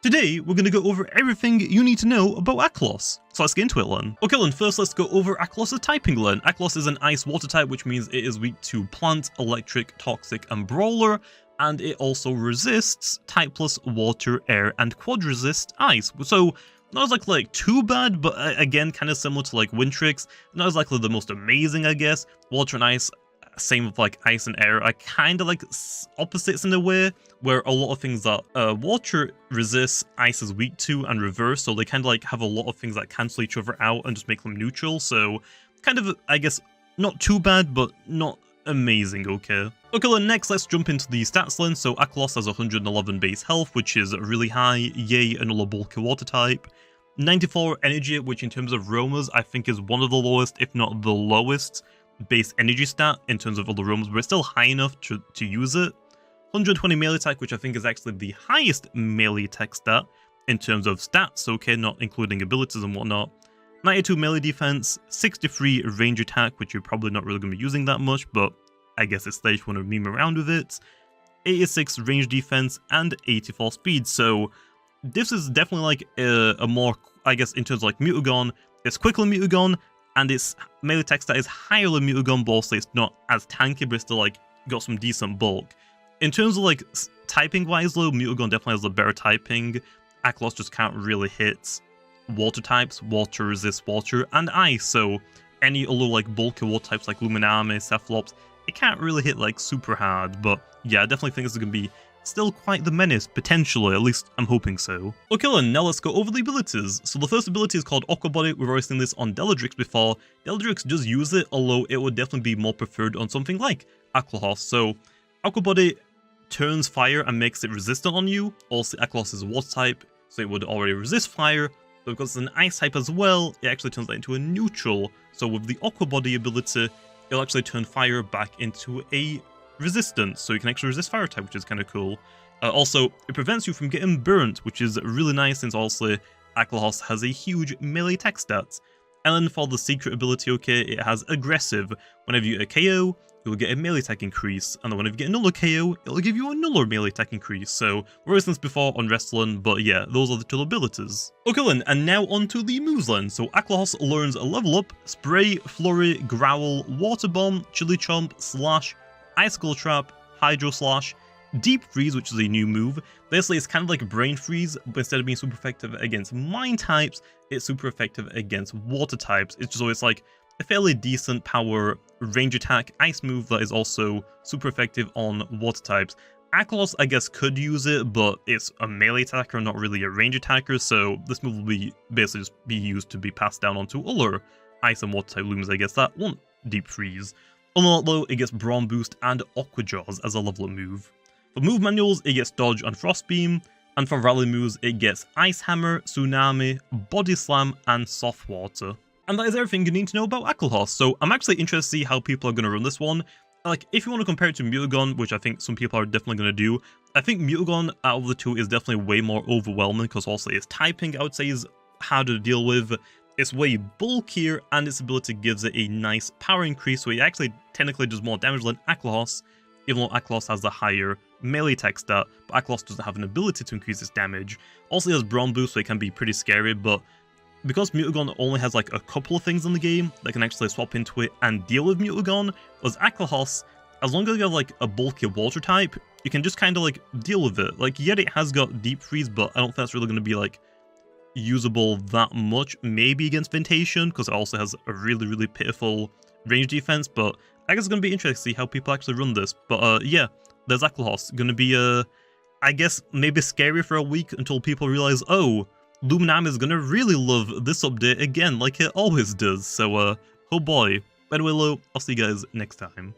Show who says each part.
Speaker 1: Today, we're going to go over everything you need to know about AKHALOS. So let's get into it then. Okay then, first let's go over AKHALOS' typing then. AKHALOS is an ice-water type, which means it is weak to plant, electric, toxic, and brawler, and it also resists type plus water, air, and quad resist ice. So not exactly like too bad, but again, kind of similar to like Wintrix. Not exactly the most amazing, I guess. Water and ice, same with like ice and air, are kind of like opposites in a way, where a lot of things that water resists, ice is weak to, and reverse, so they kind of like have a lot of things that cancel each other out and just make them neutral, so kind of, I guess, not too bad, but not amazing, okay. Okay, then next let's jump into the stats then. So AKHALOS has 111 base health, which is really high, yay, another bulky water type. 94 energy, which in terms of roamers, I think is one of the lowest, if not the lowest, base energy stat in terms of other roams, but it's still high enough to use it. 120 melee attack, which I think is actually the highest melee attack stat in terms of stats, okay, not including abilities and whatnot. 92 melee defense, 63 range attack, which you're probably not really going to be using that much, but I guess it's there if you want to meme around with it. 86 range defense, and 84 speed, so this is definitely like a more, I guess, in terms of like Mutagon, it's quicker than Mutagon, and its melee attack stat is higher than Mutagon, but also it's not as tanky, but it's still like got some decent bulk. In terms of like typing wise though, Mutagon definitely has the better typing. AKHALOS just can't really hit water types, water resists water, and ice, so any other like bulky water types like Luminame, Cephalops, it can't really hit like super hard, but yeah, I definitely think this is going to be still quite the menace, potentially, at least I'm hoping so. Okay then, now let's go over the abilities. So the first ability is called Aqua Body. We've already seen this on Deladrix before. Deladrix does use it, although it would definitely be more preferred on something like AKHALOS. So Aqua Body turns fire and makes it resistant on you. Also, AKHALOS is a water type, so it would already resist fire, but because it's an ice type as well, it actually turns that into a neutral. So with the Aqua Body ability, it'll actually turn fire back into a resistance, so you can actually resist fire type, which is kind of cool. Also, it prevents you from getting burnt, which is really nice since also AKHALOS has a huge melee attack stat. And then for the secret ability, okay, it has aggressive. Whenever you get a KO, you'll get a melee attack increase, and then whenever you get another KO, it'll give you another melee attack increase. So we've already seen this before on wrestling, but yeah, those are the two abilities. Okay then, and now onto the moves then. So AKHALOS learns Level Up, Spray, Flurry, Growl, Water Bomb, Chili Chomp, Slash, Icicle Trap, Hydro Slash, Deep Freeze, which is a new move. Basically, it's kind of like Brain Freeze, but instead of being super effective against mine types, it's super effective against water types. It's just always like a fairly decent power range attack ice move that is also super effective on water types. AKHALOS, I guess, could use it, but it's a melee attacker, not really a range attacker, so this move will be basically just be used to be passed down onto other ice and water type looms, I guess, that want Deep Freeze. On that though, it gets Brawn Boost and Aqua Jaws as a level up move. For move manuals, it gets Dodge and Frost Beam, and for rally moves, it gets Ice Hammer, Tsunami, Body Slam, and Soft Water. And that is everything you need to know about AKHALOS, so I'm actually interested to see how people are going to run this one. Like, if you want to compare it to Mutagon, which I think some people are definitely going to do, I think Mutagon out of the two is definitely way more overwhelming, because also its typing, I would say, is harder to deal with. It's way bulkier, and its ability gives it a nice power increase, so it actually technically does more damage than AKHALOS, even though AKHALOS has the higher melee attack stat, but AKHALOS doesn't have an ability to increase its damage. Also, it has Brawn Boost, so it can be pretty scary, but because Mutagon only has like a couple of things in the game that can actually swap into it and deal with Mutagon, whereas AKHALOS, as long as you have like a bulky water type, you can just kind of like deal with it. Like, yet it has got Deep Freeze, but I don't think that's really going to be like usable that much, maybe against Ventation, because it also has a really pitiful range defense, but I guess it's going to be interesting to see how people actually run this. But yeah, there's AKHALOS. Going to be, I guess, maybe scary for a week until people realize, oh, Luminame is going to really love this update again, like it always does. So, oh boy. Anyway, I'll see you guys next time.